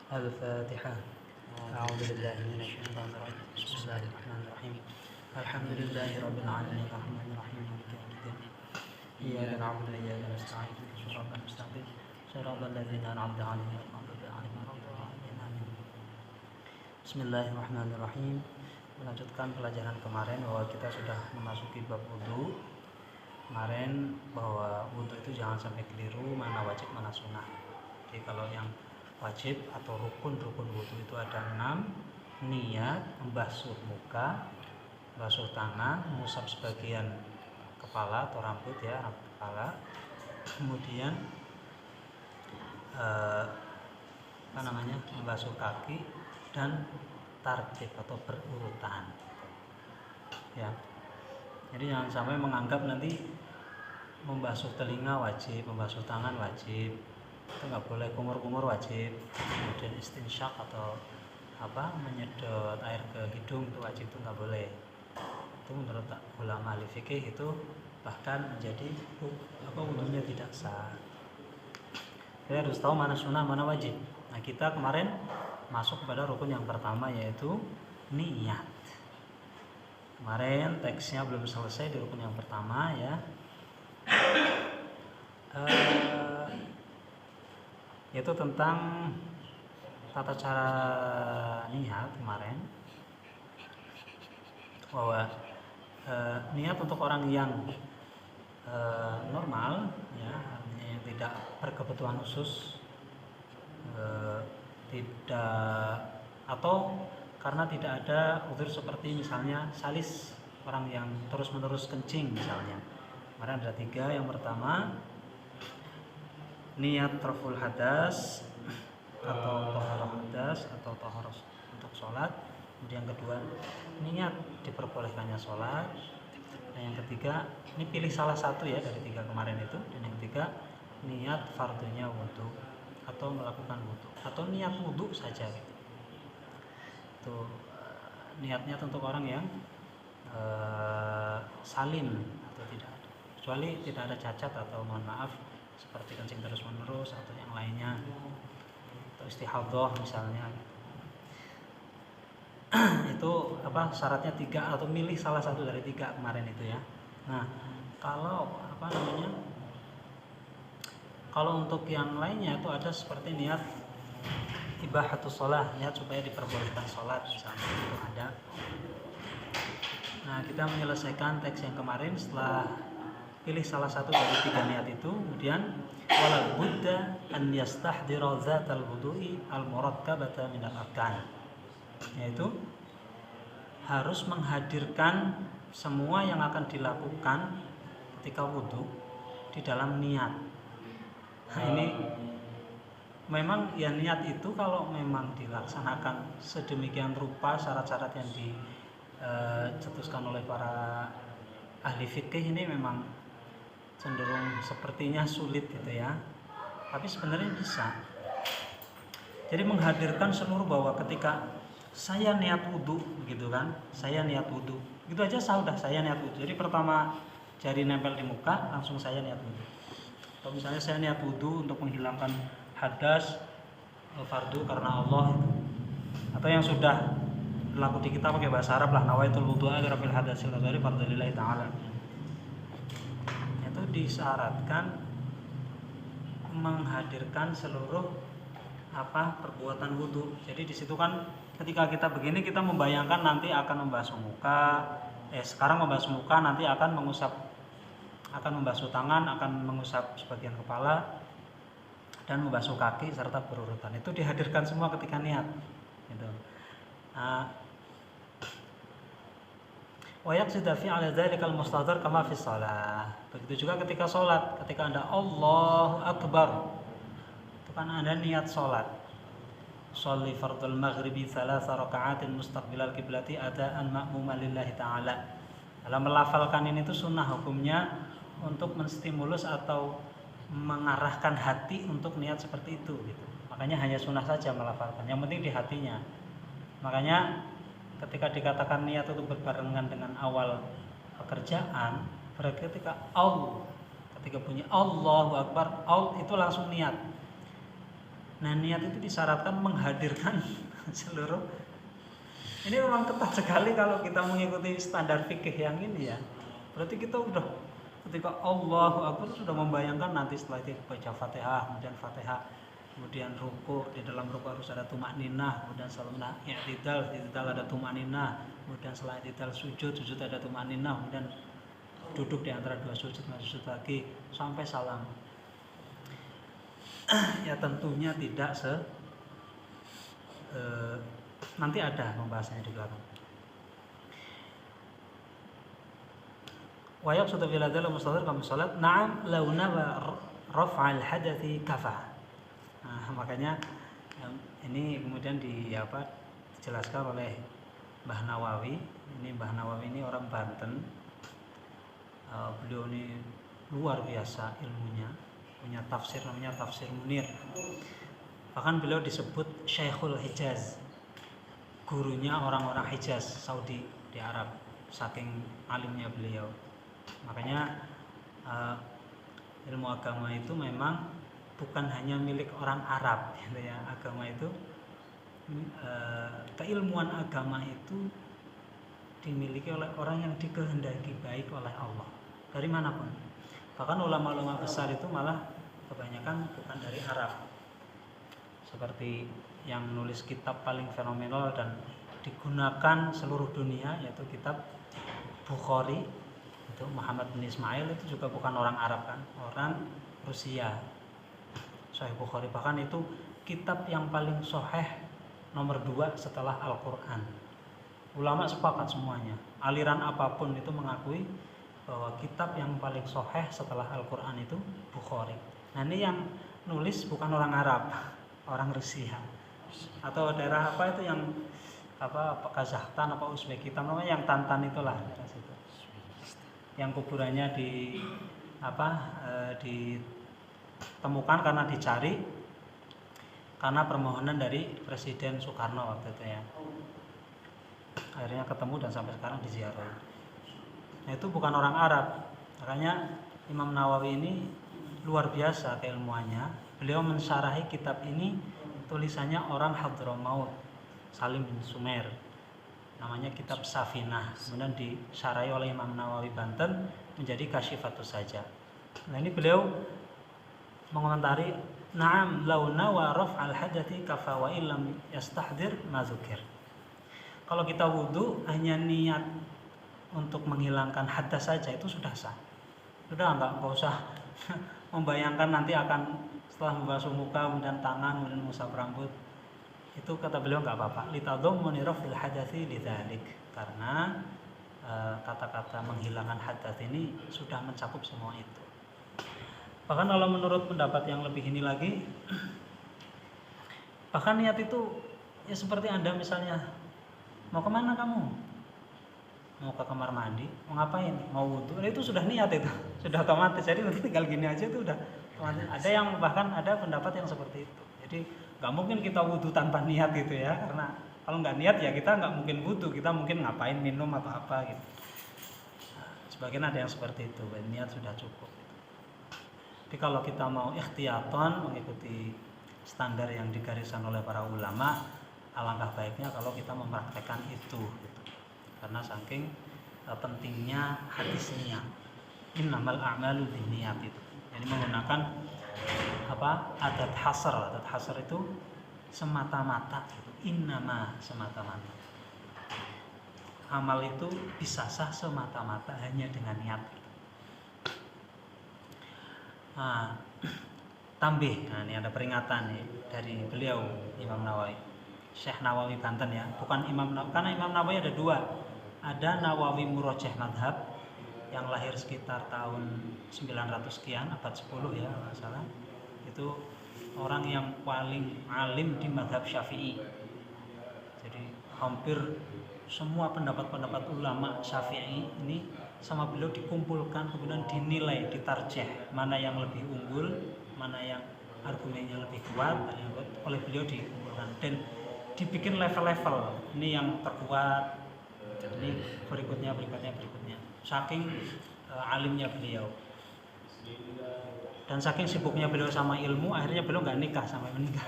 الفاتحة. أعوذ بالله من الشيطان الرجيم. بسم الله الرحمن الرحيم. الحمد لله رب العالمين الرحمن الرحيم مالك يوم الدين. إياك نعبد وإياك نستعين اهدنا الصراط المستقيم صراط الذين أنعمت عليهم غير المغضوب عليهم ولا الضالين آمين. Bismillahirrahmanirrahim. Melanjutkan pelajaran kemarin bahwa kita sudah memasuki bab wudhu. Kemarin bahwa wudhu itu jangan sampai keliru mana wajib mana sunnah. Jadi kalau yang wajib atau rukun-rukun wudhu itu ada 6: niat, membasuh muka, membasuh tangan, mengusap sebagian kepala atau rambut ya, rambut kepala, kemudian membasuh kaki dan tartib atau berurutan ya. Jadi jangan sampai menganggap nanti membasuh telinga wajib, membasuh tangan wajib, itu nggak boleh, kumur-kumur wajib, kemudian istinsyak atau menyedot air ke hidung itu wajib, itu nggak boleh. Itu menurut ulama ahli fikih itu bahkan menjadi wudhunya tidak sah. Jadi harus tahu mana sunnah mana wajib. Nah kita kemarin masuk kepada rukun yang pertama yaitu niat. Kemarin teksnya belum selesai di rukun yang pertama ya. Yaitu tentang tata cara niat kemarin, bahwa niat untuk orang yang normal ya, artinya yang tidak berkebutuhan khusus, tidak, atau karena tidak ada uzur seperti misalnya salis, orang yang terus-menerus kencing misalnya. Kemarin ada 3. Yang pertama niat raful hadas atau taharah hadas atau taharah untuk sholat. Kemudian yang kedua niat diperbolehkannya sholat. Dan yang ketiga, ini pilih salah satu ya dari 3 kemarin itu. Dan yang ketiga niat fardunya wudhu atau melakukan wudhu atau niat wudhu saja gitu. Itu niatnya untuk orang yang salim atau tidak ada, kecuali tidak ada cacat atau mohon maaf seperti kencing terus menerus atau yang lainnya, atau istihadhah misalnya. Itu syaratnya 3 atau milih salah satu dari 3 kemarin itu ya. Nah kalau kalau untuk yang lainnya itu ada seperti niat ibahatus sholah, niat supaya diperbolehkan sholat misalnya, itu ada. Nah kita menyelesaikan teks yang kemarin setelah pilih salah satu dari 3 niat itu. Kemudian wala budda an yastahdira dzatal wudu'i al murakkabata min al arkan, yaitu harus menghadirkan semua yang akan dilakukan ketika wudhu di dalam niat. Nah ini memang ya, niat itu kalau memang dilaksanakan sedemikian rupa syarat-syarat yang dicetuskan oleh para ahli fikih, ini memang cenderung sepertinya sulit gitu ya, tapi sebenarnya bisa. Jadi menghadirkan seluruh, bahwa ketika saya niat wudhu begitu kan, saya niat wudhu gitu aja sudah, saya niat wudhu. Jadi pertama jari nempel di muka langsung saya niat wudhu. Atau misalnya saya niat wudhu untuk menghilangkan hadas fardu karena Allah itu. Atau yang sudah berlaku di kita pakai bahasa Arab lah, nawaitul wudhu'a li rabbil hadasil ghazali fardalillahi ta'ala. Itu disyaratkan menghadirkan seluruh perbuatan wudhu. Jadi di situ kan ketika kita begini kita membayangkan nanti akan membasuh muka, sekarang membasuh muka, nanti akan membasuh tangan, akan mengusap sebagian kepala dan membasuh kaki serta berurutan. Itu dihadirkan semua ketika niat gitu. Wa yaqsida fi 'ala dzalikal mustahdzar kama fi shalah. Begitu juga ketika sholat, ketika Anda Allahu Akbar, itu kan Anda niat sholat. Sholli fardul maghribi 3 raka'atin mustaqbilal qiblati adaan ma'muman lillahi ta'ala. Dalam melafalkan ini itu sunnah hukumnya untuk menstimulus atau mengarahkan hati untuk niat seperti itu gitu. Makanya hanya sunnah saja melafalkan, yang penting di hatinya. Makanya ketika dikatakan niat itu berbarengan dengan awal pekerjaan, berarti ketika bunyi Allahu Akbar, itu langsung niat. Nah, niat itu disyaratkan menghadirkan seluruh. Ini memang ketat sekali kalau kita mengikuti standar fikih yang ini ya. Berarti kita udah ketika Allahu Akbar sudah membayangkan nanti setelah itu baca Fatihah, kemudian Fatihah, kemudian ruku, di dalam ruku harus ada tumakninah, kemudian salat i'tidal, i'tidal ada tumakninah, kemudian setelah i'tidal sujud, sujud ada tumakninah, kemudian duduk di antara dua sujud, sujud lagi sampai salam. Ya tentunya tidak nanti ada pembahasannya di belakang. Wa yaqsudu fil adal mustadhar kama salat na'am law nawa raf'al hadathi kafa. Nah, makanya ini kemudian dijelaskan oleh Mbah Nawawi. Ini Mbah Nawawi ini orang Banten. Beliau ini luar biasa ilmunya, punya tafsir namanya Tafsir Munir. Bahkan beliau disebut Syekhul Hijaz, gurunya orang-orang Hijaz, Saudi di Arab, saking alimnya beliau. Makanya ilmu agama itu memang bukan hanya milik orang Arab, gitu ya. Agama itu, keilmuan agama itu dimiliki oleh orang yang dikehendaki baik oleh Allah dari manapun. Bahkan ulama-ulama besar itu malah kebanyakan bukan dari Arab. Seperti yang nulis kitab paling fenomenal dan digunakan seluruh dunia yaitu kitab Bukhari, itu Muhammad bin Ismail, itu juga bukan orang Arab kan, orang Rusia. Sahih Bukhari bahkan itu kitab yang paling sahih nomor 2 setelah Al-Quran. Ulama sepakat semuanya, aliran apapun itu mengakui bahwa kitab yang paling sahih setelah Al-Quran itu Bukhari. Nah, ini yang nulis bukan orang Arab, orang Rusia atau daerah apa itu yang Kazakhstan apa Uzbekistan namanya, yang Tantan itulah daerah situ. Yang kuburannya ditemukan karena dicari karena permohonan dari Presiden Soekarno waktu itu ya. Akhirnya ketemu dan sampai sekarang diziarahi. Nah, itu bukan orang Arab. Makanya Imam Nawawi ini luar biasa keilmuannya. Beliau mensyarahi kitab ini, tulisannya orang Hadramaut, Salim bin Sumer. Namanya kitab Safinah. Kemudian disyarahi oleh Imam Nawawi Banten menjadi Kasyifatus Saja. Nah, ini beliau mengomentari, na'am law nawa raf'al hadathi kafa wa illam yastahdir ma dzukir. Kalau kita wudu hanya niat untuk menghilangkan hadas saja itu sudah sah. Sudah enggak usah membayangkan nanti akan setelah membasuh muka kemudian tangan kemudian mengusap rambut. Itu kata beliau enggak apa-apa. Litadhammuni raf'il hadatsi lidzalik. Karena kata-kata menghilangkan hadas ini sudah mencakup semua itu. Bahkan kalau menurut pendapat yang lebih ini lagi, bahkan niat itu ya seperti Anda misalnya mau kemana kamu? Mau ke kamar mandi, mau ngapain? Mau wudu, itu sudah niat itu, sudah otomatis. Jadi nanti tinggal gini aja itu udah otomatis. Ada yang bahkan ada pendapat yang seperti itu. Jadi nggak mungkin kita wudu tanpa niat gitu ya, karena kalau nggak niat ya kita nggak mungkin wudu, kita mungkin ngapain minum atau apa gitu. Nah, sebagian ada yang seperti itu, niat sudah cukup. Tapi kalau kita mau ikhtiyaton mengikuti standar yang digariskan oleh para ulama, alangkah baiknya kalau kita mempraktekkan itu. Gitu. Karena saking pentingnya hadis niat, innamal a'malu binniyat itu. Jadi menggunakan adat hasar itu semata-mata, innama semata-mata. Amal itu bisa sah semata-mata hanya dengan niat. Nah, tambih. Nah, ini ada peringatan nih dari beliau Imam Nawawi, Syekh Nawawi Banten ya, bukan Imam Nawawi, karena Imam Nawawi ada dua. Ada Nawawi Murajjah Madhab yang lahir sekitar tahun 900 sekian, abad 10 ya kalau salah. Itu orang yang paling alim di madhab Syafi'i. Jadi hampir semua pendapat-pendapat ulama Syafi'i ini sama beliau dikumpulkan, kemudian dinilai, ditarjih mana yang lebih unggul, mana yang argumennya lebih kuat, oleh beliau dikumpulkan dan dibikin level-level. Ini yang terkuat, ini berikutnya. Saking alimnya beliau. Dan saking sibuknya beliau sama ilmu, akhirnya beliau nggak nikah sampai menikah,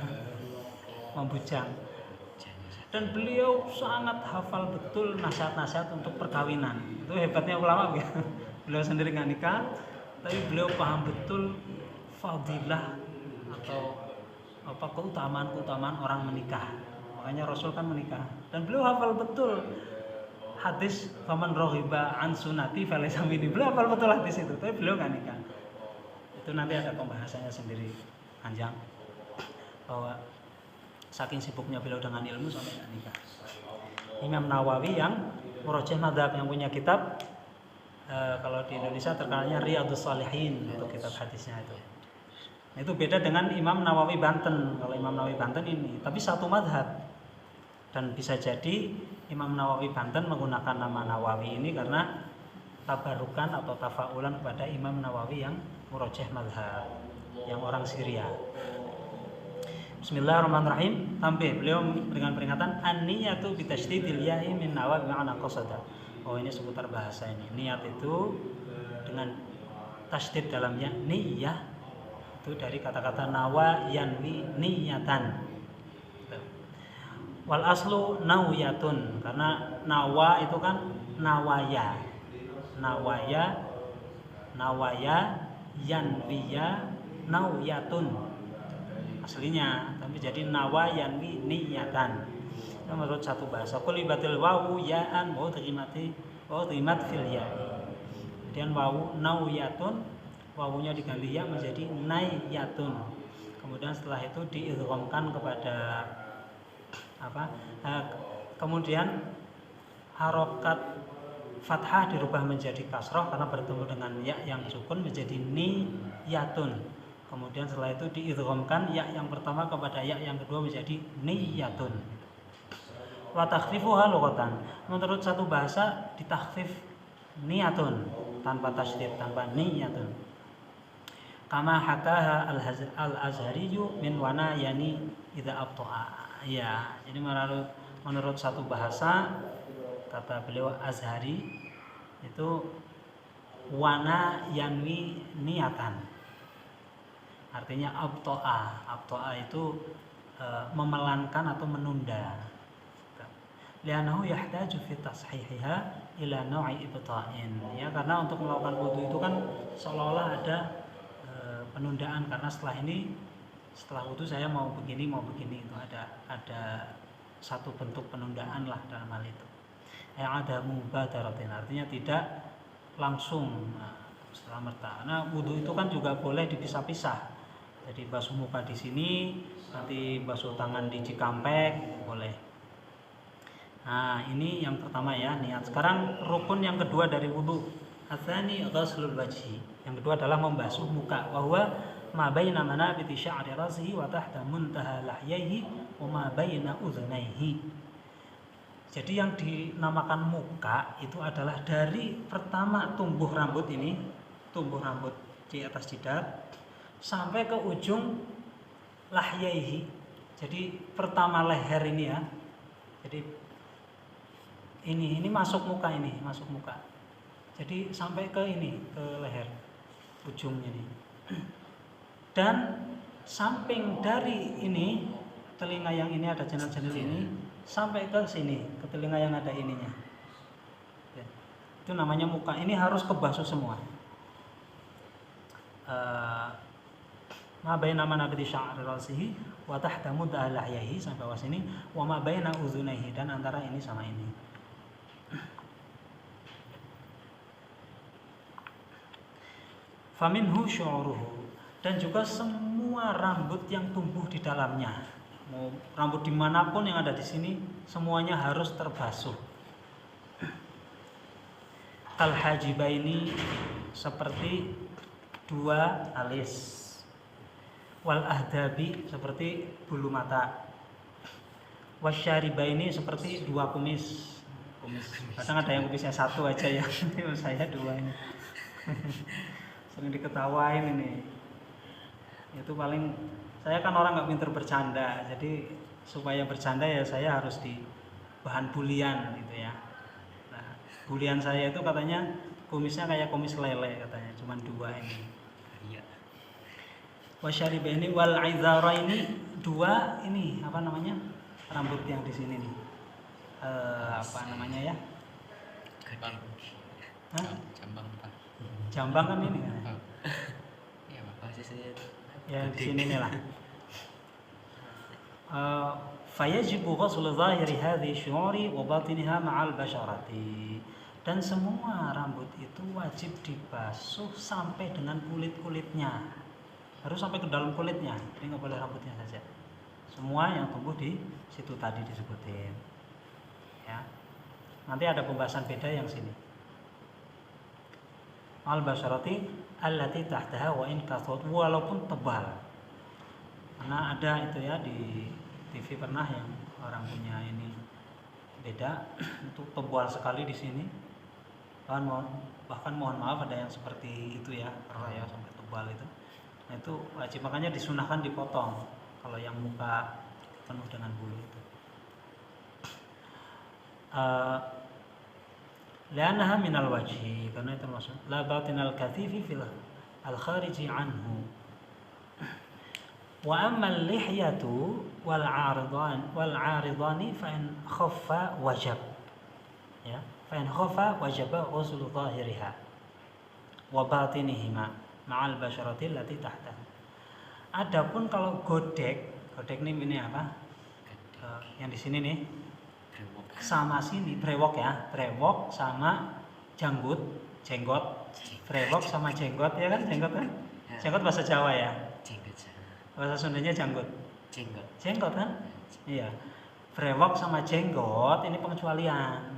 membujang. Dan beliau sangat hafal betul nasihat-nasihat untuk perkawinan. Itu hebatnya ulama ya. Beliau sendiri nggak nikah, tapi beliau paham betul fadilah atau keutamaan orang menikah. Makanya Rasul kan menikah. Dan beliau hafal betul hadis faman raghiba an sunnati falaysa minni. Beliau hafal betul hadis itu, tapi beliau nggak nikah. Itu nanti ada pembahasannya sendiri panjang, bahwa saking sibuknya beliau dengan ilmu sampai nggak nikah. Imam Nawawi yang murajjah madzhab, yang punya kitab kalau di Indonesia terkenalnya Riyadhus Shalihin untuk kitab hadisnya itu. Itu beda dengan Imam Nawawi Banten. Kalau Imam Nawawi Banten ini, tapi satu madhab. Dan bisa jadi Imam Nawawi Banten menggunakan nama Nawawi ini karena tabarukan atau tafaulan kepada Imam Nawawi yang murajjah madhab, yang orang Syria. Bismillahirrahmanirrahim. Tampil beliau dengan peringatan an-niyatu bitasydidil ya'i min nawa bima'na qasada. Oh, ini seputar bahasa ini. Niat itu dengan tasydid dalamnya niyah, itu dari kata-kata nawa yanwi niyatan. Wal aslu nawiyatun, karena nawa itu kan nawaya. Nawaya yanwiya nawiyatun aslinya, tapi jadi nawa yanwi niyatan. Itu menurut satu bahasa. Qulibatil wawu ya'an wa udhimat fil ya'i. Kemudian wawu nawiyatun, wawunya diganti ya menjadi nayyatun. Kemudian setelah itu diidghamkan kepada kemudian harokat fathah dirubah menjadi kasroh karena bertemu dengan ya yang sukun menjadi niyatun. Kemudian setelah itu diidghamkan ya yang pertama kepada ya yang kedua menjadi niyatun. Wa takhfifuha lughatan. Menurut satu bahasa ditakhfif niyatun tanpa tasydid, tanpa niyatun. Kama hakaha al-Azhariyu min wana yani idza abta'a. Ya, jadi menurut satu bahasa kata beliau Azhari itu wana yanwi niatan. Artinya abto'a itu memelankan atau menunda. Li'annahu yahtaju fi tashihiha ila naw'i ibta'in. Ya, karena untuk melakukan wudu itu kan seolah-olah ada penundaan, karena setelah wudu saya mau begini itu ada satu bentuk penundaan lah dalam hal itu. Yang ada mubadaratin, artinya tidak langsung setelah merta. Nah, wudu itu kan juga boleh dipisah-pisah. Jadi basuh muka di sini, nanti basuh tangan di Cikampek, boleh. Nah, ini yang pertama ya, niat. Sekarang rukun yang kedua dari wudu. Atsani ghaslul wajhi. Yang kedua adalah membasuh muka. Bahwa ma baina manabiti sya'ri rasihi wa tahta muntaha lahyaihi wa ma baina udhunaihi. Jadi yang dinamakan muka itu adalah dari pertama tumbuh rambut di atas jidat sampai ke ujung lahyaihi. Jadi pertama leher ini ya. Jadi ini masuk muka. Jadi sampai ke leher ujungnya ini. Dan samping dari ini, telinga yang ini ada channel-channel ini sampai ke sini, ke telinga yang ada ininya. Ya. Itu namanya muka. Ini harus kebasuh semua. Ma baina manabiti sya'ri rasihi wa tahta mudda lahyahi sampai bawah sini, wa ma baina udhunaihi, dan antara ini sama ini. Faminhu syu'ruhu, dan juga semua rambut yang tumbuh di dalamnya. Mau rambut dimanapun yang ada di sini, semuanya harus terbasuh. Al-hajibaini, seperti dua alis. Wal ahdabi, seperti bulu mata. Wasyaribaini, seperti dua kumis. Kadang ada yang kumisnya satu aja ya, saya dua ini. Sering diketawain ini. Itu paling, saya kan orang nggak pinter bercanda, jadi supaya bercanda ya saya harus di bahan bulian gitu ya. Nah, bulian saya itu katanya kumisnya kayak kumis lele katanya, cuma dua ini. Iya. Wa syaribaini wal izaraini, dua ini apa namanya? Rambut yang di sini nih. Apa namanya ya? Jambang. Hah? Jambang apa? Jambang kan ini kan. Iya, posisinya Ya di sini nih lah. Fayajibu ghusl zahiri hadhihi syu'uri wa batiniha ma'al basharati. Dan semua rambut itu wajib dibasuh sampai dengan kulit-kulitnya. Harus sampai ke dalam kulitnya. Jadi nggak boleh rambutnya saja. Semua yang tumbuh di situ tadi disebutin. Ya. Nanti ada pembahasan beda yang sini. Al basharati allati tahtaha wa in kasut, walaupun tebal. Karena ada itu ya di TV pernah yang orang punya ini beda itu tebal sekali di sini. Bahkan mohon maaf ada yang seperti itu ya, ya sampai tebal itu. Nah itu wajib, makanya disunahkan dipotong kalau yang muka penuh dengan bulu itu. Li'annaha minal wajhi, karena itu maksud la batinal kathifi fil al-khariji anhu. Wa amma al-lihyatu wal 'aridani fa in khaffa wajib. Ya, fa in khaffa wajaba ghuslu zahiriha wa batinihima ma'al basharati allati tahtaha. Adapun kalau godek ini apa? Yang di sini nih. Sama sini brewok ya, brewok sama jenggot, brewok sama jenggot ya kan, jenggot kan, jenggot bahasa Jawa ya, bahasa Sundanya jenggot kan, iya, brewok sama jenggot ini pengecualian.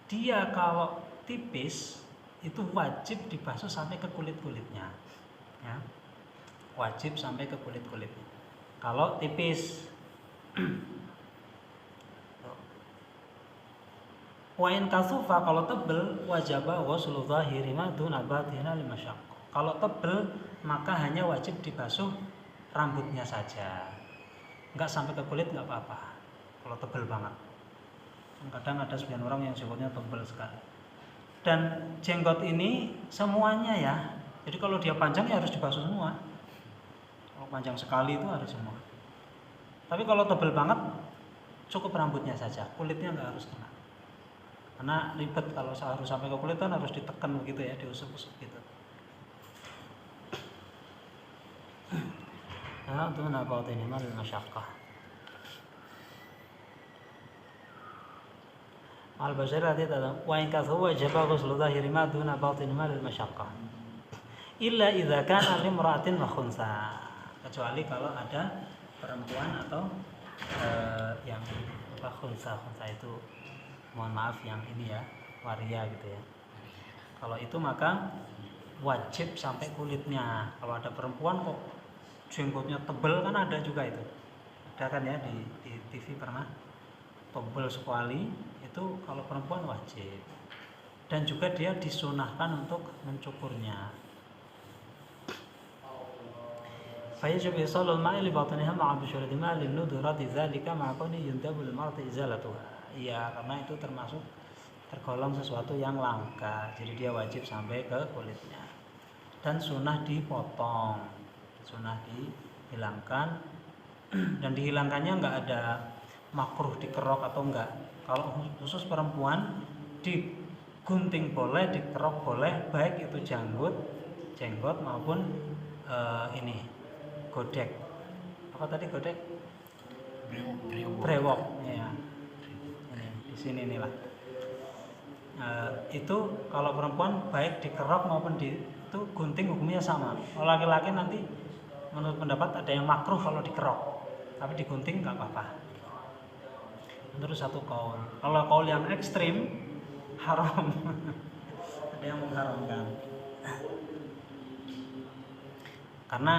Dia kalau tipis itu wajib dibasuh sampai ke kulit-kulitnya, ya, wajib sampai ke kulit-kulitnya. Kalau tipis. Wa in kasufa, kalau tebel, wajaba ghuslu zahiri ma duna batina limasyaqq. Kalau tebel maka hanya wajib dibasuh rambutnya saja. Enggak sampai ke kulit enggak apa-apa. Kalau tebel banget. Kadang ada sebagian orang yang jenggotnya tebel sekali. Dan jenggot ini semuanya ya. Jadi kalau dia panjang ya harus dibasuh semua. Kalau panjang sekali itu harus semua. Tapi kalau tebel banget cukup rambutnya saja, kulitnya enggak harus kena. Karena ribet kalau harus sampai ke kulit kan harus ditekan begitu ya, diusap-usap gitu. Nah, itu napa ini mal masyaqqah. Al basharati tadam wa in kathu wajaba ghuslu dhahiri ma duna batin mal masyaqqah. Illa idza kana limra'atin wa khunsa. Kecuali kalau ada perempuan atau yang khunsa itu mohon maaf yang ini ya, waria gitu ya. Kalau itu maka wajib sampai kulitnya. Kalau ada perempuan kok jenggotnya tebel kan ada juga itu. Ada kan ya di TV pernah tebel sekali itu kalau perempuan wajib. Dan juga dia disunahkan untuk mencukurnya. Fayajib isalul ma'i li batniha ma'a bisyurati ma'i linudrati dzalika ma'a kuni yundabu lil mar'ati izalatuha. Iya, karena itu termasuk tergolong sesuatu yang langka, jadi dia wajib sampai ke kulitnya. Dan sunnah dipotong, sunnah dihilangkan, dan dihilangkannya nggak ada makruh dikerok atau enggak. Kalau khusus perempuan digunting boleh, dikerok boleh, baik itu jenggot maupun ini godek. Apa tadi godek? Brewok. Ya. Di sini inilah. Itu kalau perempuan baik dikerok maupun itu gunting hukumnya sama. Kalau laki-laki nanti menurut pendapat ada yang makruh kalau dikerok, tapi digunting nggak apa-apa. Menurut satu kaul. Kalau kaul yang ekstrim haram. Ada yang mengharamkan. Karena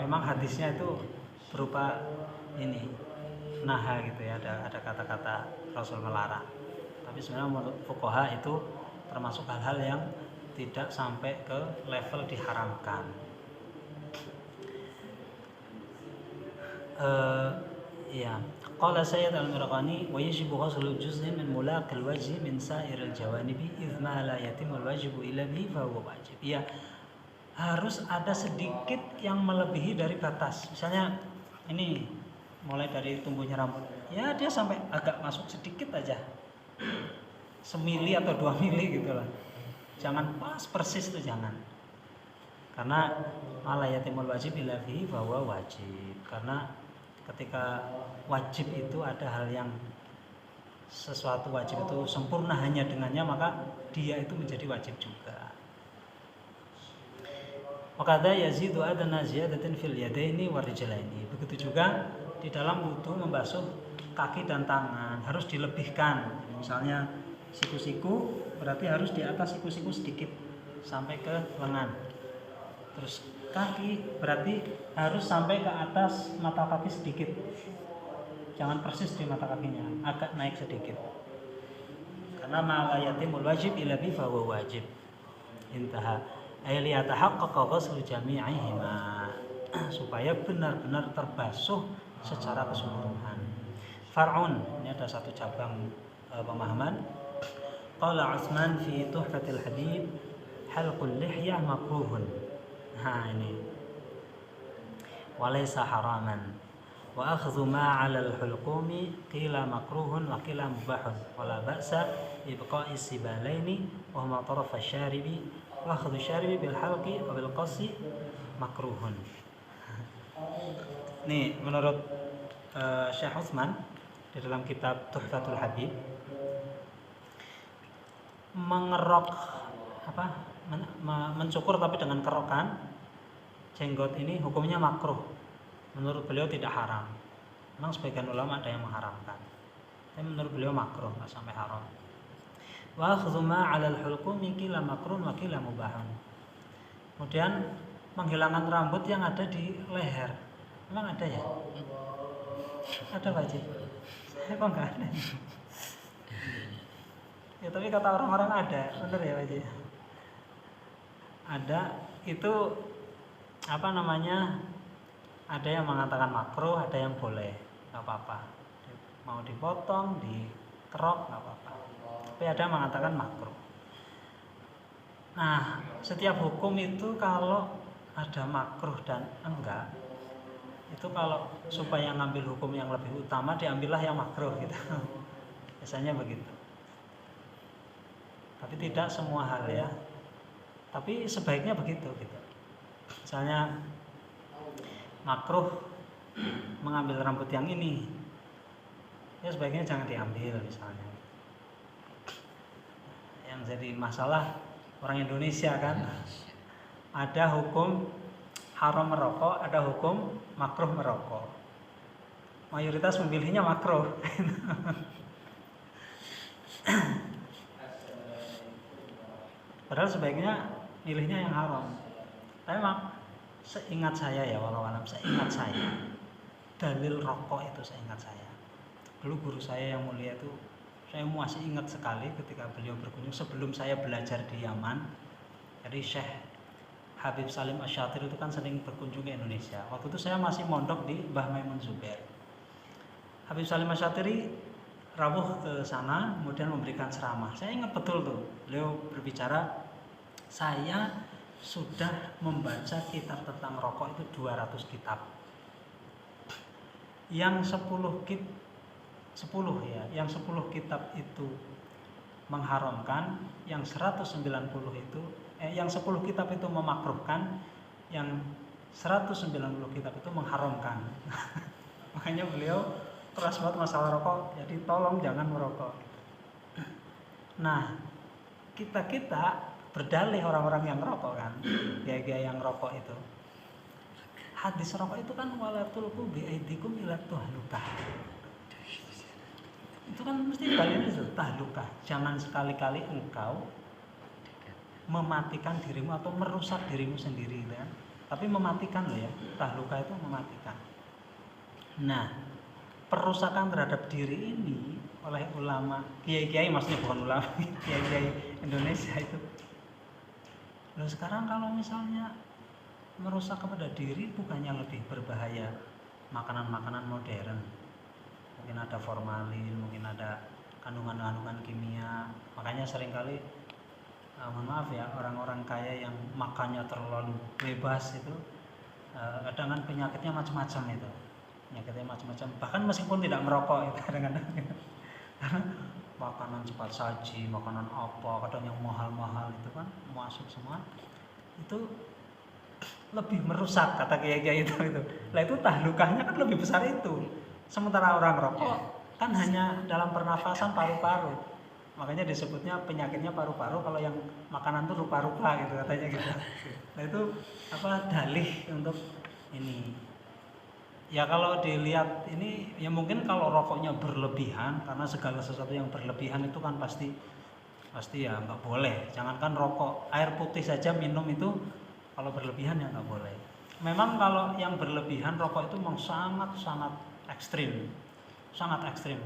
memang hadisnya itu berupa ini naha gitu ya, ada kata-kata Rasul melarang. Tapi sebenarnya menurut fuqaha itu termasuk hal-hal yang tidak sampai ke level diharamkan. Ya, qala Sayyid al-Mirghani wa yajibu ghuslu juz'in min mulaqil wajhi min sa'iril jawanibi idh ma la yatimul wajibu illa bihi fa huwa wajib. Ya, harus ada sedikit yang melebihi dari batas. Misalnya ini mulai dari tumbuhnya rambut, ya dia sampai agak masuk sedikit aja, semili atau 2 mili gitu lah. Jangan pas persis tuh, jangan. Karena malah yatimul wajib illa fihi bahwa wajib. Karena ketika wajib itu ada hal yang sesuatu wajib itu sempurna hanya dengannya, maka dia itu menjadi wajib juga. Wakada yazidu adna ziyadatin fil yadaini warijlaini. Begitu juga di dalam wudu membasuh kaki dan tangan harus dilebihkan. Misalnya siku-siku berarti harus di atas siku-siku sedikit sampai ke lengan. Terus kaki berarti harus sampai ke atas mata kaki sedikit. Jangan persis di mata kakinya, agak naik sedikit. Karena ma la yatimul wajib illa bi fa wajib. Intaha. Ay li yatahaqqaqa ghuslu jami'ihima. Supaya benar-benar terbasuh secara keseluruhan. Far'un, ini ada satu cabang pemahaman. Qala Utsman fi Tuhfatil Habib, halqul lihyah makruhun. Nah ini. Walaysa haraman. Wa akhdhu ma 'ala al-hulqumi qila makruhun wa qila mubahun. Wala ba'sa ibqa'i sibalaini wa ma taraf asy-syaribi wa akhdhu syaribi bil halqi wa bil qasi makruhun. Nih menurut Syekh Utsman di dalam kitab Tuhfatul Habib, mengerok mencukur tapi dengan kerokan jenggot ini hukumnya makruh. Menurut beliau tidak haram. Memang sebagian ulama ada yang mengharamkan, tapi menurut beliau makruh, nggak sampai haram. Wa akhdhu ma 'ala al-hulqumi qila makruh wa qila mubahun. Kemudian menghilangkan rambut yang ada di leher. Memang ada ya? Ada Pak Haji? Saya kok nggak ada? Ya tapi kata orang-orang ada, benar ya Pak Haji? Ada, itu apa namanya? Ada yang mengatakan makruh, ada yang boleh, nggak apa-apa. Mau dipotong, dikerok, nggak apa-apa. Tapi ada yang mengatakan makruh. Nah, setiap hukum itu kalau ada makruh dan enggak, itu kalau supaya ngambil hukum yang lebih utama, diambillah yang makruh gitu. Biasanya begitu. Tapi tidak semua hal ya. Tapi sebaiknya begitu gitu. Misalnya makruh mengambil rambut yang ini, ya sebaiknya jangan diambil misalnya. Yang jadi masalah orang Indonesia kan, ada hukum haram merokok, ada hukum makruh merokok. Mayoritas memilihnya makruh. Padahal sebaiknya milihnya yang haram. Tapi seingat saya ya, walau alam, seingat saya dalil rokok itu seingat saya. Dulu guru saya yang mulia itu, saya masih ingat sekali ketika beliau berkunjung sebelum saya belajar di Yaman. Jadi Syekh Habib Salim Asy-Syatir itu kan sering berkunjung ke Indonesia. Waktu itu saya masih mondok di Mbah Maimun Zubair. Habib Salim Asy-Syatir rawuh ke sana, kemudian memberikan ceramah. Saya ingat betul tuh, beliau berbicara, saya sudah membaca kitab tentang rokok itu 200 kitab. Yang 10 kitab itu mengharamkan, yang 190 itu yang 10 kitab itu memakruhkan, yang 190 kitab itu mengharamkan. Makanya beliau keras banget masalah rokok, jadi tolong jangan merokok. Nah, kita berdalih orang-orang yang rokok kan, gaya-gaya yang rokok itu. Hadis rokok itu kan wala tulqu bi aidikum ila tahlukah. Itu kan mesti dalilnya itu tahlukah. Jangan sekali-kali engkau mematikan dirimu atau merusak dirimu sendiri kan. Tapi mematikan loh ya. Tahlukah itu mematikan. Nah, perusakan terhadap diri ini oleh ulama, kiai-kiai maksudnya bukan ulama, kiai-kiai Indonesia itu. Lalu sekarang kalau misalnya merusak kepada diri, bukannya lebih berbahaya makanan-makanan modern? Mungkin ada formalin, mungkin ada kandungan-kandungan kimia. Makanya seringkali mohon maaf ya, orang-orang kaya yang makannya terlalu bebas itu kadang kan penyakitnya macam-macam itu, penyakitnya macam-macam, bahkan meskipun tidak merokok itu kadang-kadang karena makanan cepat saji, makanan apa, kadang yang mahal-mahal itu kan masuk semua, itu lebih merusak kata kiai-kiai itu. Lah itu tahlukahnya kan lebih besar itu. Sementara orang rokok kan hanya dalam pernafasan paru-paru. Makanya disebutnya penyakitnya paru-paru, kalau yang makanan tuh rupa-rupa gitu katanya gitu. Nah itu apa dalih untuk ini. Ya kalau dilihat ini ya mungkin kalau rokoknya berlebihan, karena segala sesuatu yang berlebihan itu kan pasti ya nggak boleh. Jangankan rokok, air putih saja minum itu kalau berlebihan ya nggak boleh. Memang kalau yang berlebihan rokok itu memang sangat ekstrim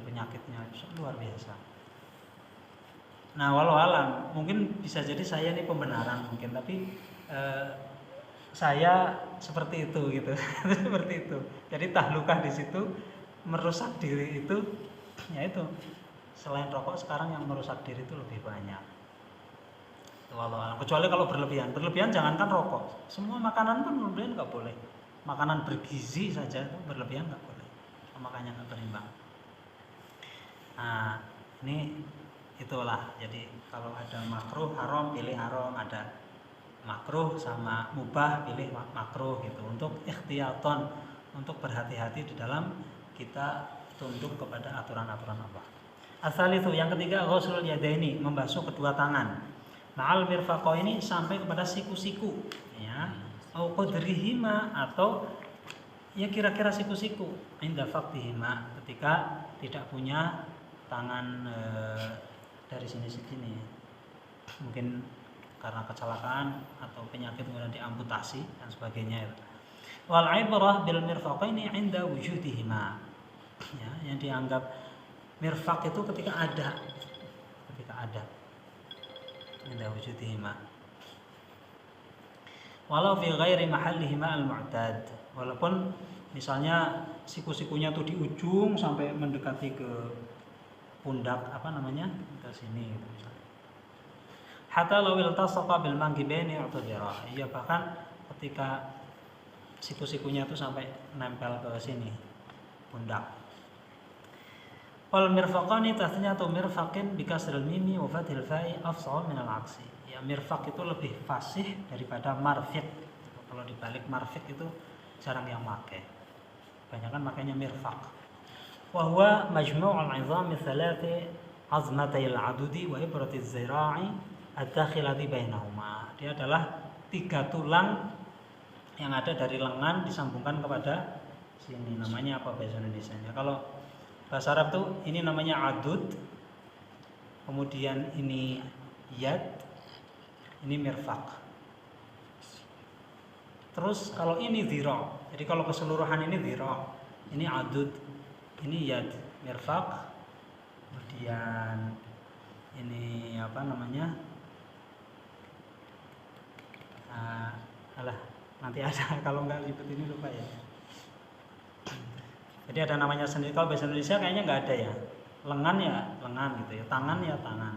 penyakitnya, luar biasa. Nah walau alam, mungkin bisa jadi saya ini pembenaran mungkin, tapi saya seperti itu gitu. Seperti itu. Jadi tahlukah di situ, merusak diri itu, ya itu. Selain rokok sekarang yang merusak diri itu lebih banyak. Walau alam. Kecuali kalau berlebihan jangankan rokok, semua makanan pun berlebihan nggak boleh. Makanan bergizi saja itu berlebihan nggak boleh, makanya nggak berimbang. Nah ini itulah. Jadi kalau ada makruh haram pilih haram, ada makruh sama mubah pilih makruh gitu, untuk ikhtiyaton, untuk berhati-hati di dalam kita tunduk kepada aturan-aturan Allah. Asal itu yang ketiga, ghuslul yadaini, membasuh kedua tangan, ma'al mirfaqaini, sampai kepada siku-siku ya, au qadrihima, atau ya kira-kira siku-siku, inda faqdihima, ketika tidak punya tangan dari sini mungkin karena kecelakaan atau penyakit kemudian diamputasi dan sebagainya. Wal ibrah bil mirfaqaini 'inda wujudihima. Ya, yang dianggap mirfaq itu ketika ada. Inda wujudihima. Walau fi ghairi mahallihima al-mu'tad. Walaupun misalnya siku-sikunya tuh di ujung sampai mendekati ke pundak ke sini gitu misalnya. Hatta law iltasaqa bil mankibaini i'tadira. Iya, bahkan ketika siku-sikunya itu sampai nempel ke sini pundak. Wal mirfaqani tasniyatu mirfaqin bi kasril mimi wa fathil fa'i afsal min al-aksi. Ya mirfaq itu lebih fasih daripada marfiq. Kalau dibalik marfiq itu jarang yang pakai. Kebanyakan makanya mirfaq. Wa huwa majmu'ul 'izami thalathi 'azmatay al-'adudi wa ibratiz zira'i ad-dakhilati bainahuma. Dia adalah 3 tulang yang ada dari lengan disambungkan kepada sini. Namanya apa bahasa Indonesianya? Kalau bahasa Arab tuh ini namanya adud, kemudian ini yad, ini mirfaq. Terus kalau ini dhira, jadi kalau keseluruhan ini dhira, ini adud, ini yad, mirfaq, kemudian ini nanti ada kalau nggak ribet ini lupa ya. Jadi ada namanya sendiri. Kalau bahasa Indonesia kayaknya nggak ada ya. Lengan ya lengan gitu ya, tangan ya tangan.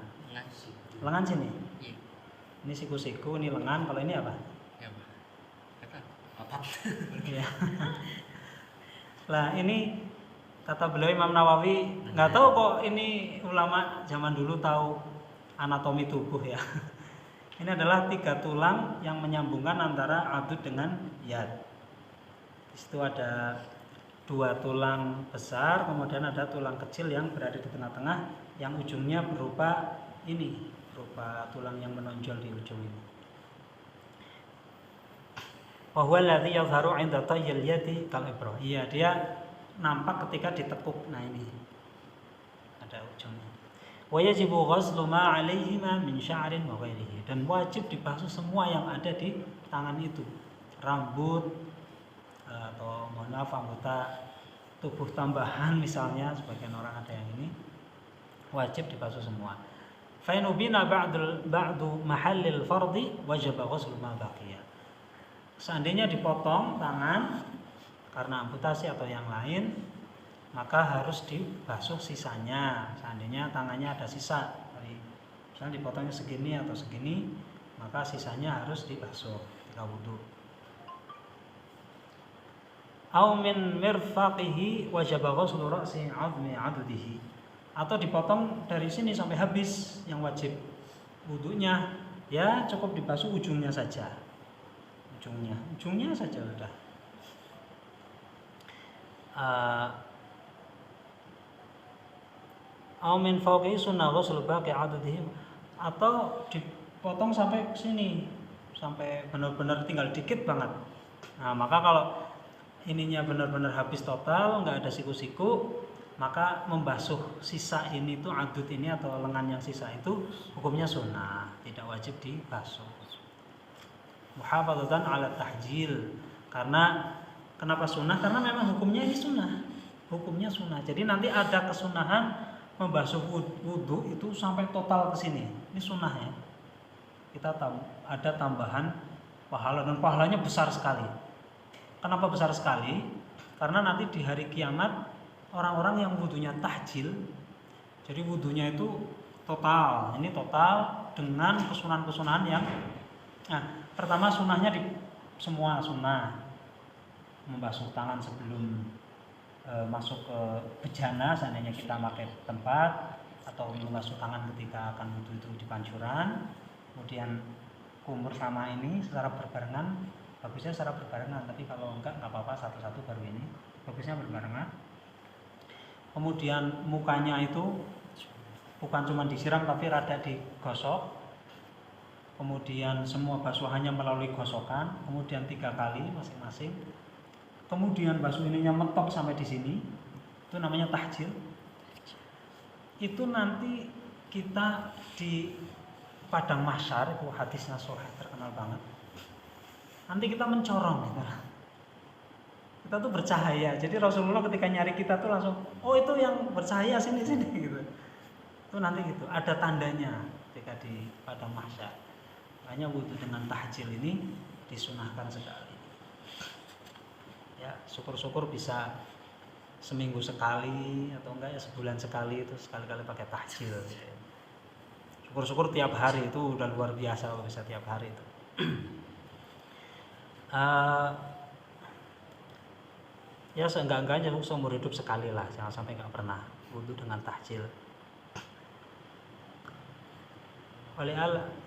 Lengan sini. Iya. Ini siku-siku, ini lengan. Kalau ini apa? Ya, apa? Iya. Lah ini kata beliau Imam Nawawi, nggak tahu kok ini ulama zaman dulu tahu anatomi tubuh ya. Ini adalah 3 tulang yang menyambungkan antara adud dengan yad. Di situ ada 2 tulang besar, kemudian ada tulang kecil yang berada di tengah-tengah, yang ujungnya berupa tulang yang menonjol di ujung ini. Wa huwa alladhi yadhharu 'inda tayyil yadi kal ibrah. Iya, dia nampak ketika ditekuk. Nah ini ada ujungnya. Wa yajibu ghuslu ma 'alaihima min sya'rin wa ghairihi. Dan wajib dibasuh semua yang ada di tangan itu. Rambut atau mohon maaf anggota tubuh tambahan misalnya, sebagian orang ada yang ini, wajib dibasuh semua. Fa in ubina ba'du mahallil fardhi wajib ghuslu ma baqiya. Seandainya dipotong tangan karena amputasi atau yang lain, maka harus dibasuh sisanya. Seandainya tangannya ada sisa dari Misalnya dipotongnya segini atau segini, maka sisanya harus dibasuh ketika wudu. Au min mirfaqihi wajaba ghuslu ra'si 'azmi 'addihi. Atau dipotong dari sini sampai habis, yang wajib wudunya ya cukup dibasuh ujungnya saja. Ujungnya saja udah. Au min fawqihi sunnah ghuslu baqi 'addihi. Atau dipotong sampai sini, sampai benar-benar tinggal dikit banget. Nah, maka kalau ininya benar-benar habis total, nggak ada siku-siku, maka membasuh sisa ini tuh adud ini atau lengan yang sisa itu hukumnya sunnah, tidak wajib dibasuh. Muhafadzatan ala tahjil. Karena kenapa sunnah? Karena memang hukumnya ini sunnah. Hukumnya sunnah. Jadi nanti ada kesunahan membasuh wudu itu sampai total ke sini. Ini sunnah ya. Kita tahu ada tambahan pahala dan pahalanya besar sekali. Kenapa besar sekali? Karena nanti di hari kiamat orang-orang yang wudunya tahjil, jadi wudunya itu total. Ini total dengan kesunahan-kesunahan yang pertama sunnahnya di semua sunnah. Membasuh tangan sebelum masuk ke bejana, seandainya kita pakai tempat, atau membasuh tangan ketika akan wudu itu di pancuran. Kemudian kumur sama ini secara berbarengan. Bagusnya secara berbarengan, tapi kalau enggak apa-apa satu-satu baru ini. Bagusnya berbarengan. Kemudian mukanya itu bukan cuma disiram tapi rada digosok. Kemudian semua basuhannya melalui gosokan, kemudian 3 kali masing-masing. Kemudian basuh ininya mentok sampai di sini. Itu namanya tahjil. Itu nanti kita di padang mahsyar, itu hadisnya sahih terkenal banget. Nanti kita mencorong gitu. Kita tuh bercahaya. Jadi Rasulullah ketika nyari kita tuh langsung, oh itu yang bercahaya sini gitu. Itu nanti gitu, ada tandanya ketika di padang mahsyar. Makanya wudu dengan tahjil ini disunahkan sekali. Ya, syukur-syukur bisa seminggu sekali atau enggak ya sebulan sekali, itu sekali-kali pakai tahjil. Syukur-syukur tiap hari, itu udah luar biasa kalau bisa tiap hari itu. Ya seenggak-enggaknya seumur hidup sekali lah, jangan sampai nggak pernah wudu dengan tahjil.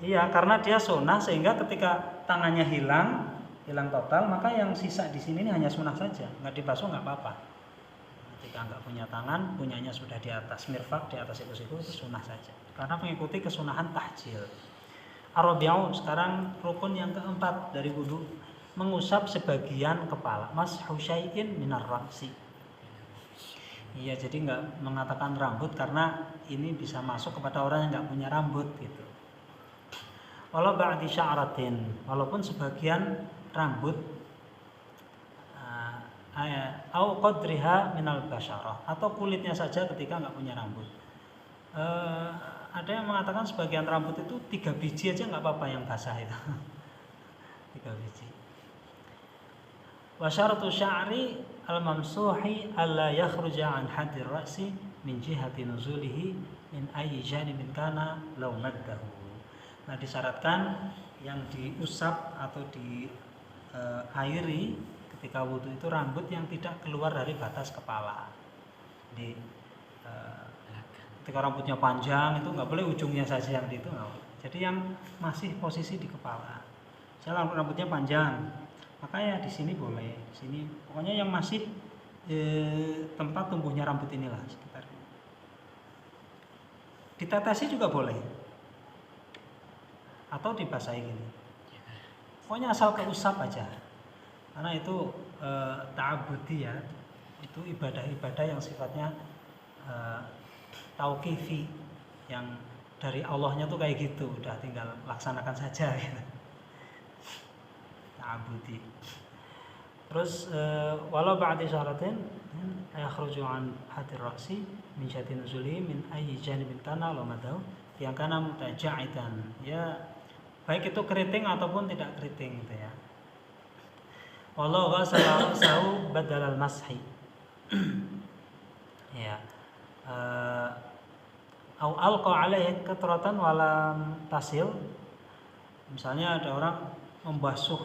Iya, karena dia sunnah sehingga ketika tangannya hilang total, maka yang sisa di sini ini hanya sunnah saja, nggak dibasuh nggak apa-apa. Ketika nggak punya tangan, punyanya sudah di atas mirfaq, di atas itu sunnah saja. Karena mengikuti kesunahan tahjil. Ar-rabi'u, sekarang rukun yang keempat dari wudu, mengusap sebagian kepala, mashu syai'in minar ra'si. Iya, jadi nggak mengatakan rambut karena ini bisa masuk kepada orang yang nggak punya rambut gitu. Walau ba'di sya'ratin, walaupun sebagian rambut, au qadriha minal basyarah, atau kulitnya saja ketika nggak punya rambut. Ada yang mengatakan sebagian rambut itu 3 biji aja nggak apa-apa yang basah itu. 3 biji. Wa syaratu sya'ri al-mamsuhi alla yakhruja an hadir ra'si min jihati nuzulihi min ayyi janibin kana law maddahu. Nah, disyaratkan yang diusap atau diairi ketika wudu itu rambut yang tidak keluar dari batas kepala. Jadi ketika rambutnya panjang itu nggak boleh ujungnya saja yang itu nggak boleh. Jadi yang masih posisi di kepala. Misalnya rambutnya panjang, maka ya di sini boleh, di sini pokoknya yang masih tempat tumbuhnya rambut inilah sekitar. Ditetesi juga boleh, atau dibasahi gini. Pokoknya asal keusap aja, karena itu ta'abudi ya, itu ibadah-ibadah yang sifatnya tauqifi, yang dari Allahnya tuh kayak gitu, udah tinggal laksanakan saja gitu. Ta'abudi. Terus walau ba'di syaratin yakhruju an hadir ra'si min syati nuzuli min ayyi janibin kana law madahu yang kana mutaja'idan, ya baik itu keriting ataupun tidak keriting gitu ya. Walau ghasala ra'sahu badal al-mashi. Ya. Au alqa alaihi qatratan walam tasil. Misalnya ada orang membasuh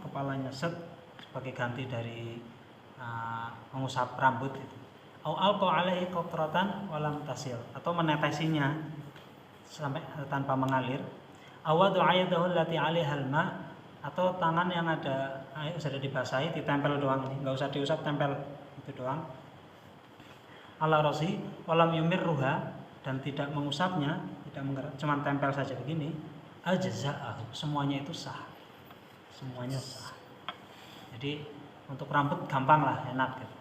kepalanya sebagai ganti dari mengusap rambut itu. Au alqa alaihi qatratan walam tasil, atau menetesinya sampai tanpa mengalir. Awadu ayadahu allati 'alaiha al-ma, atau tangan yang ada air sudah dibasahi ditempel doang, enggak usah diusap, tempel itu doang. Ala rasi walam yumirruha, dan tidak mengusapnya, cuma tempel saja begini. Ajza'ahu, semuanya itu sah. Semuanya sah. Jadi untuk rambut gampang lah, enak gitu.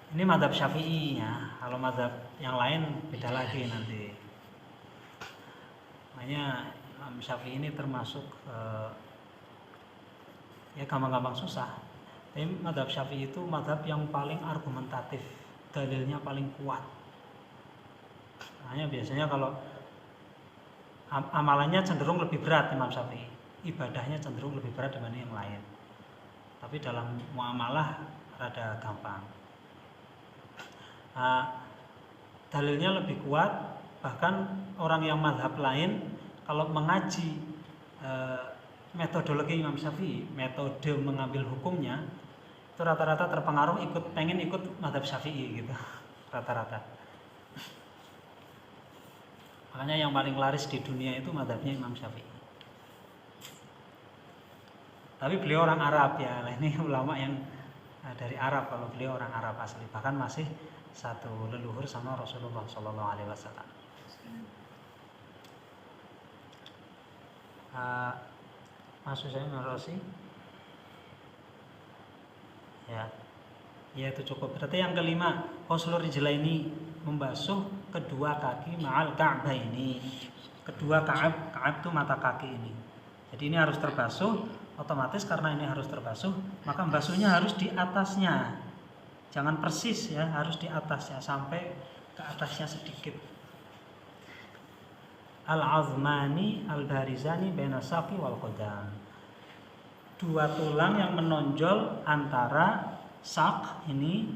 Ini mazhab Syafi'i ya. Kalau mazhab yang lain beda lagi nanti. Makanya Imam Syafi'i ini termasuk ya gampang-gampang susah. Tapi mazhab Syafi'i itu mazhab yang paling argumentatif, dalilnya paling kuat. Makanya biasanya kalau amalannya cenderung lebih berat Imam Syafi'i, ibadahnya cenderung lebih berat dibanding yang lain. Tapi dalam muamalah rada gampang. Dalilnya lebih kuat, bahkan orang yang mazhab lain kalau mengaji metodologi Imam Syafi'i, metode mengambil hukumnya, itu rata-rata terpengaruh pengen ikut mazhab Syafi'i gitu, rata-rata. Makanya yang paling laris di dunia itu mazhabnya Imam Syafi'i. Tapi beliau orang Arab ya, ini ulama yang dari Arab, kalau beliau orang Arab asli, bahkan masih satu leluhur sama Rasulullah SAW. Maksud saya menerusi ya itu cukup. Berarti yang kelima, ghuslur rijlaini, membasuh kedua kaki ma'al ka'baini. Kedua ka'ab itu mata kaki ini. Jadi ini harus terbasuh, otomatis karena ini harus terbasuh, maka membasuhnya harus di atasnya. Jangan persis ya, harus di atasnya, sampai ke atasnya sedikit. Al-azmani al-barizani baina saqi wal qadam. Dua tulang yang menonjol antara sak ini,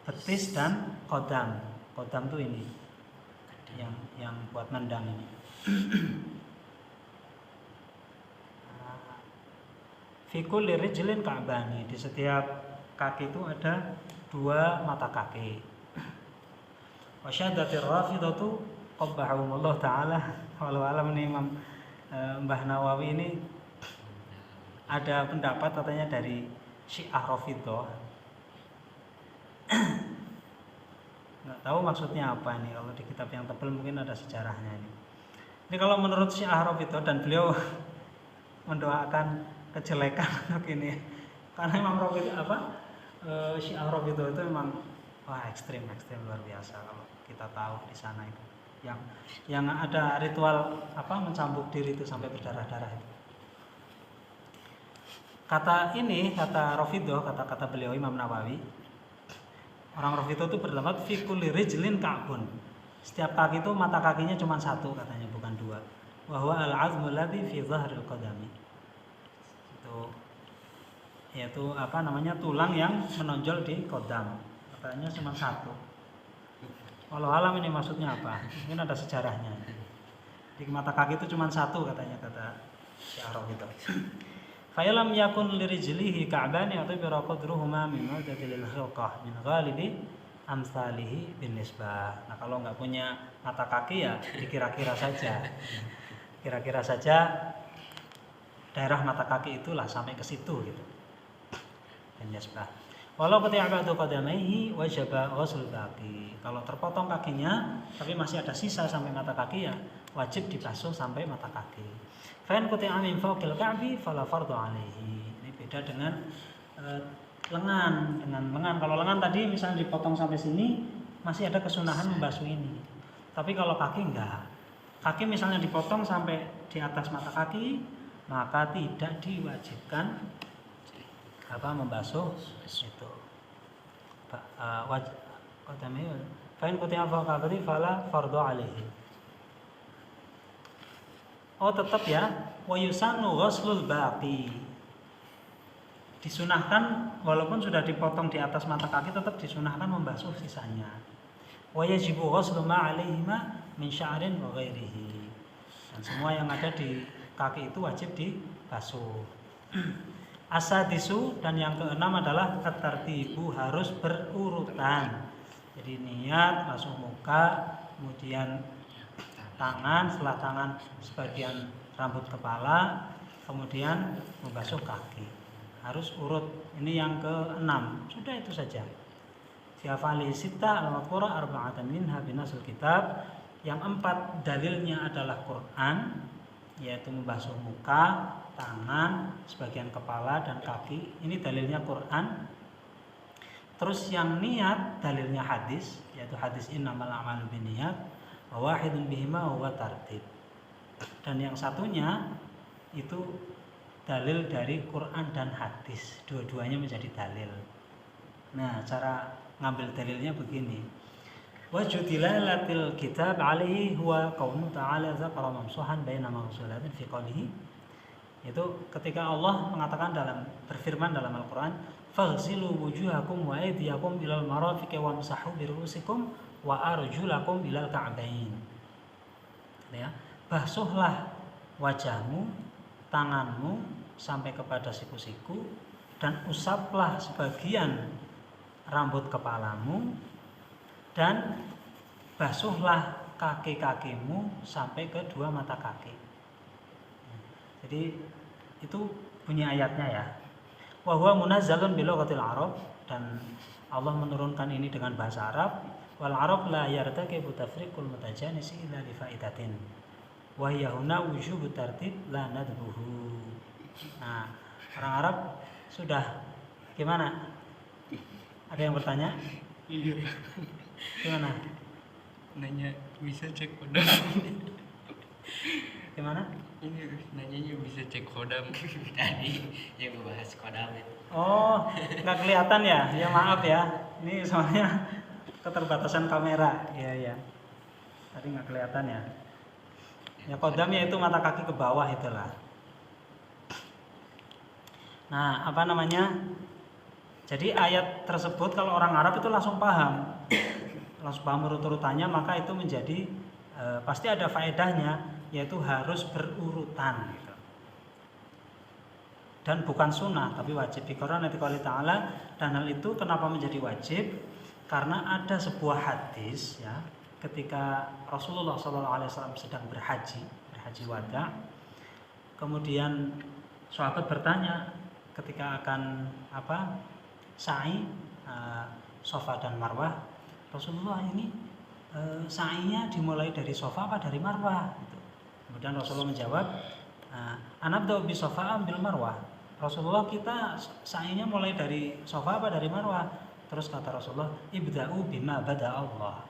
betis, dan qadam. Qadam tuh ini yang buat nendang ini. Fi kulli rijlin ka'bani, di setiap kaki itu ada dua mata kaki. Wa syaddatir rafidatu qabbahumullah taala, walau alam ini Imam Mbah Nawawi ini ada pendapat katanya dari Syiah Rafidhah. Nggak tahu maksudnya apa ini, kalau di kitab yang tebal mungkin ada sejarahnya ini. Ini kalau menurut Syiah Rafidhah, dan beliau mendoakan kejelekan untuk ini, karena Imam Rafidhah Syiah Rafidhah itu memang ekstrim luar biasa. Kalau kita tahu di sana itu yang ada ritual mencambuk diri itu sampai berdarah-darah itu. Kata Rafidhah, kata beliau Imam Nawawi, orang Rafidhah itu berpendapat fi kulli rijlin ka'bun. Setiap kaki itu mata kakinya cuma satu katanya, bukan dua. Wa huwa al-'azmu alladhi fi dhahril qadami. Yaitu tulang yang menonjol di qadam. Katanya cuma satu. Walau alam ini maksudnya apa? Mungkin ada sejarahnya. Di mata kaki itu cuma satu katanya, kata Syiah Rafidhah. Fa'ilam yakun lirijlihi ka'bani atibira qadruhuma min madadil khilqah min ghalibi amsalihi bin nisbah. Nah, kalau nggak punya mata kaki ya dikira-kira saja. Kira-kira saja daerah mata kaki itulah sampai ke situ gitu. Bin nisbah. Walau qati'atu qadamaihi wajaba ghusl baqi. Kalau terpotong kakinya tapi masih ada sisa sampai mata kaki ya wajib dibasuh sampai mata kaki. Fa'in quti'a min fawqil ka'bi fala fardhu 'alaihi. Ini beda dengan lengan. Kalau lengan tadi misalnya dipotong sampai sini masih ada kesunahan membasuh ini. Tapi kalau kaki enggak. Kaki misalnya dipotong sampai di atas mata kaki, maka tidak diwajibkan membasuh itu. Fa'in quti'a fawqil ka'bi fala fardhu 'alaihi. Oh tetap ya, wa yusannu ghuslul baqi. disunahkan walaupun sudah dipotong di atas mata kaki tetap disunahkan membasuh sisanya. Wa yajibu ghuslu ma 'alaihima min sya'rin wa ghairihi. Dan semua yang ada di kaki itu wajib dibasuh. Asadisu, dan yang keenam adalah at-tartibu, harus berurutan. Jadi niat basuh muka, kemudian tangan, setelah tangan sebagian rambut kepala, kemudian membasuh kaki. Harus urut. Ini yang keenam. Sudah itu saja. Fi af'ali sittah al-maqura arba'atan minha binasul kitab. Yang 4 dalilnya adalah Quran, yaitu membasuh muka, tangan, sebagian kepala dan kaki. Ini dalilnya Quran. Terus yang niat dalilnya hadis, yaitu hadis innamal a'malu binniyat wa wahidun bihima huwa tartib. Dan yang satunya itu dalil dari Quran dan hadis, dua-duanya menjadi dalil. Nah, cara ngambil dalilnya begini. Wajudilalatil kitab alaihi huwa qawnu ta'ala zakara mamsuhan baina maghsulatin fi qawlihi. Itu ketika Allah mengatakan berfirman dalam Al-Quran, faghsilu wujuhakum wa aydiyakum ilal marafiqi wamsahu bi ru'usikum wa arjulakum ilal ka'bain. Ya, basuhlah wajahmu, tanganmu sampai kepada siku-siku, dan usaplah sebagian rambut kepalamu, dan basuhlah kaki-kakimu sampai ke 2 mata kaki. Jadi itu bunyi ayatnya ya. Wa huwa munazzalun bi lughatil Arab, dan Allah menurunkan ini dengan bahasa Arab. Wal Arab la yartaqibu tafriqul mutajanisi illa li faidatin. Wa hiya huna wujubu tartib la nadbuhu. Nah, orang Arab sudah gimana? Ada yang bertanya? Iya. Gimana? Nanya bisa cek kodam. Gimana? Ini nanyanya bisa cek kodam. Tadi yang membahas kodam itu. Oh, nggak kelihatan ya? Ya maaf ya. Ini soalnya keterbatasan kamera. Iya iya. Tadi nggak kelihatan ya. Ya kodamnya itu mata kaki ke bawah itulah. Nah, apa namanya? Jadi ayat tersebut kalau orang Arab itu langsung paham urut-urutannya, maka itu menjadi pasti ada faedahnya, yaitu harus berurutan gitu. Dan bukan sunnah tapi wajib. Biqarana qouli ta'ala, dan hal itu kenapa menjadi wajib? Karena ada sebuah hadis ya, ketika Rasulullah SAW sedang berhaji wada, kemudian sahabat bertanya ketika akan sa'i Safa dan Marwah, Rasulullah ini sa'inya dimulai dari Safa apa dari Marwah gitu. Kemudian Rasulullah menjawab, anabda'u bi Safa ambil Marwah. Rasulullah, kita sa'inya mulai dari Safa apa dari Marwah? Terus kata Rasulullah, ibda'u bima bada Allah,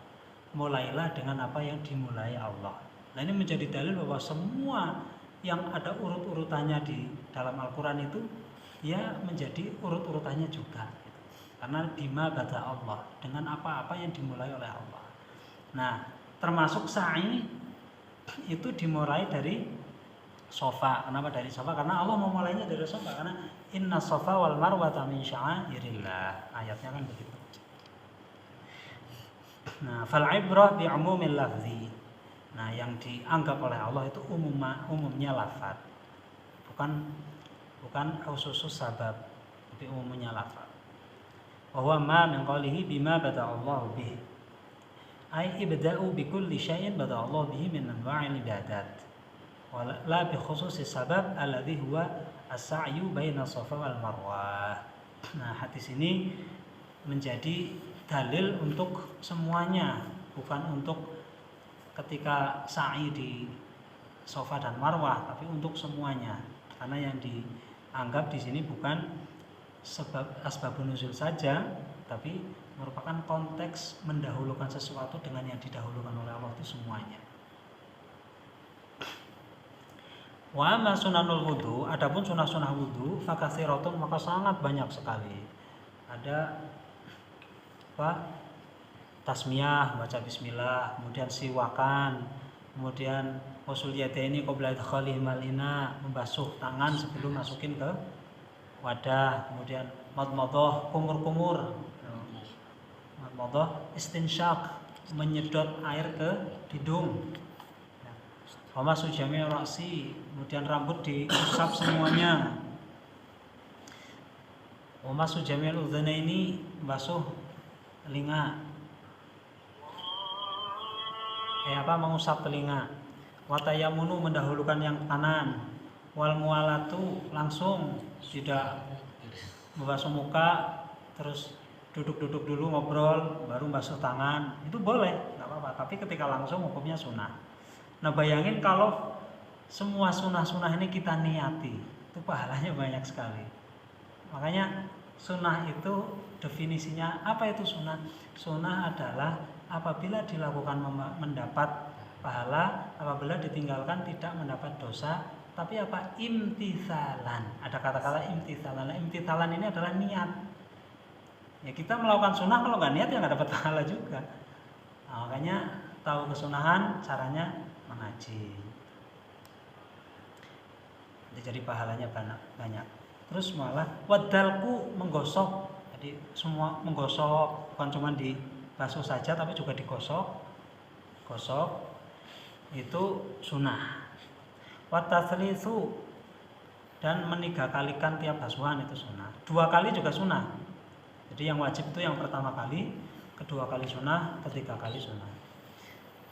mulailah dengan apa yang dimulai Allah. Nah, ini menjadi dalil bahwa semua yang ada urut-urutannya di dalam Al-Quran itu ya menjadi urut-urutannya juga gitu. Karena bima bada Allah, dengan apa-apa yang dimulai oleh Allah. Nah, termasuk sa'i itu dimulai dari Safa. Kenapa dari Safa? Karena Allah memulainya dari Safa, karena inna Safa wal marwata min sya'airillah. Ayatnya kan begitu. Nah, fal ibrah bi umumil lafzi. Nah, yang dianggap oleh Allah itu umumnya lafaz. Bukan khusus sabab, tapi umumnya lafaz. Wa huwa ma min qawlihi bima bada Allah bih. Ai ibda'u bi kulli syai'in bada Allah bihi min anwa'il ibadat. Wa la bi khususi sabab alladhi huwa as-sa'yu baina Safa wal Marwah. Nah, hadis ini menjadi dalil untuk semuanya, bukan untuk ketika sa'i di Safa dan Marwah, tapi untuk semuanya. Karena yang dianggap di sini bukan sebab asbabun nuzul saja, tapi merupakan konteks mendahulukan sesuatu dengan yang didahulukan oleh Allah itu semuanya. Wa amma sunanul wudu, adapun sunah-sunah wudu, fakatsiratun, maka sangat banyak sekali. Ada tasmiyah, baca bismillah, kemudian siwakan, kemudian usul yadaini qabla idkhalihimal ina, membasuh tangan sebelum masukin ke wadah, kemudian madmadah, kumur-kumur, madmadah, istinsyak, menyedot air ke hidung. Wa masu jami' ra'si, kemudian rambut diusap semuanya. Wa masu jami' udhunaini, basuh telinga. Mengusap telinga. Wa tayammunu, mendahulukan yang kanan. Wal mualatu, langsung, tidak membasuh muka terus duduk-duduk dulu ngobrol baru basuh tangan, itu boleh, nggak apa-apa, tapi ketika langsung hukumnya sunnah. Nah bayangin kalau semua sunnah-sunnah ini kita niati, itu pahalanya banyak sekali. Makanya sunnah itu definisinya apa itu sunnah? Sunnah adalah apabila dilakukan mendapat pahala, apabila ditinggalkan tidak mendapat dosa. Tapi apa? Imtithalan. Ada kata-kata imtithalan. Nah, imtithalan ini adalah niat. Ya kita melakukan sunnah kalau nggak niat ya nggak dapat pahala juga. Nah, makanya tahu kesunahan, caranya mengaji. Jadi pahalanya banyak. Terus malah wadalku, menggosok. Jadi semua menggosok, bukan cuma dibasuh saja tapi juga digosok. Gosok itu sunnah. Wataslisu, dan meniga-kalikan tiap basuhan itu sunnah. 2 kali juga sunnah. Jadi yang wajib itu yang pertama kali, kedua kali sunnah, ketiga kali sunnah.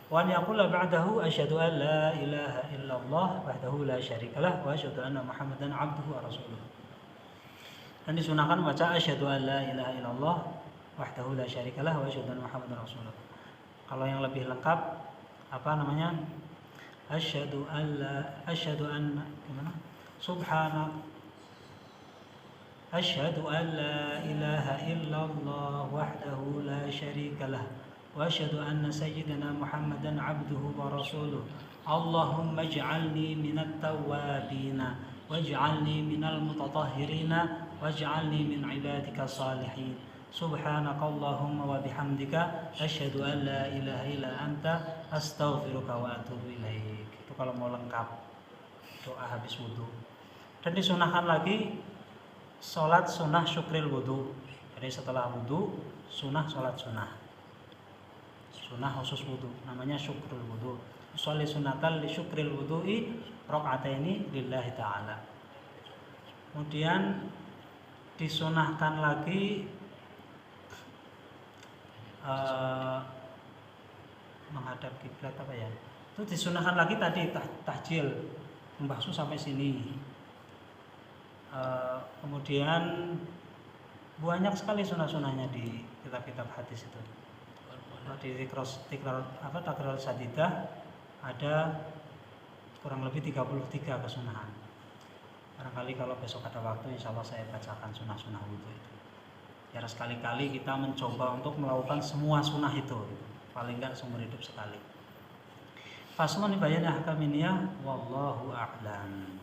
Wa yaqulu ba'dahu asyhadu an la ilaha illallah wahdahu la syarikalah wa asyhadu anna Muhammadan 'abduhu wa rasuluh. Dan disunahkan baca asyhadu an la ilaha illallah wahdahu la syarikalah wa asyhadu anna Muhammadan rasulullah. Kalau yang lebih lengkap apa namanya? Asyhadu anna gimana? Subhanak asyhadu an la ilaha illallah wahdahu la syarikalah wa asyhadu anna sayyidina Muhammadan 'abduhu wa rasuluh. Allahumma ij'alni minat tawwabina waj'alni minal mutatahhirina waj'alni min 'ibadika shalihin. Subhanakallahumma wa bihamdika asyhadu an la ilaha illa anta astaghfiruka wa atubu ilaik. Itu kalau mau lengkap doa habis wudu. Dan disunahkan lagi sholat sunnah syukril wudu. Jadi setelah wudu sunnah sholat sunnah. Sunnah khusus wudu namanya syukrul wudu. Sholli sunnatal li syukril wudu'i rakaataini lillahi ta'ala. Kemudian disunahkan lagi menghadap kiblat apa ya? Itu disunahkan lagi tadi tahjil, membasuh sampai sini. Kemudian banyak sekali sunah-sunahnya di kitab-kitab hadis itu. Di Takrul Sadidah ada kurang lebih 33 kesunahan. Barangkali kalau besok ada waktu insya Allah saya bacakan sunah-sunah wudu itu. Ya sekali-kali kita mencoba untuk melakukan semua sunnah itu, paling enggak seumur hidup sekali. Faslun bayani ahkaminiyah wallahu a'lam.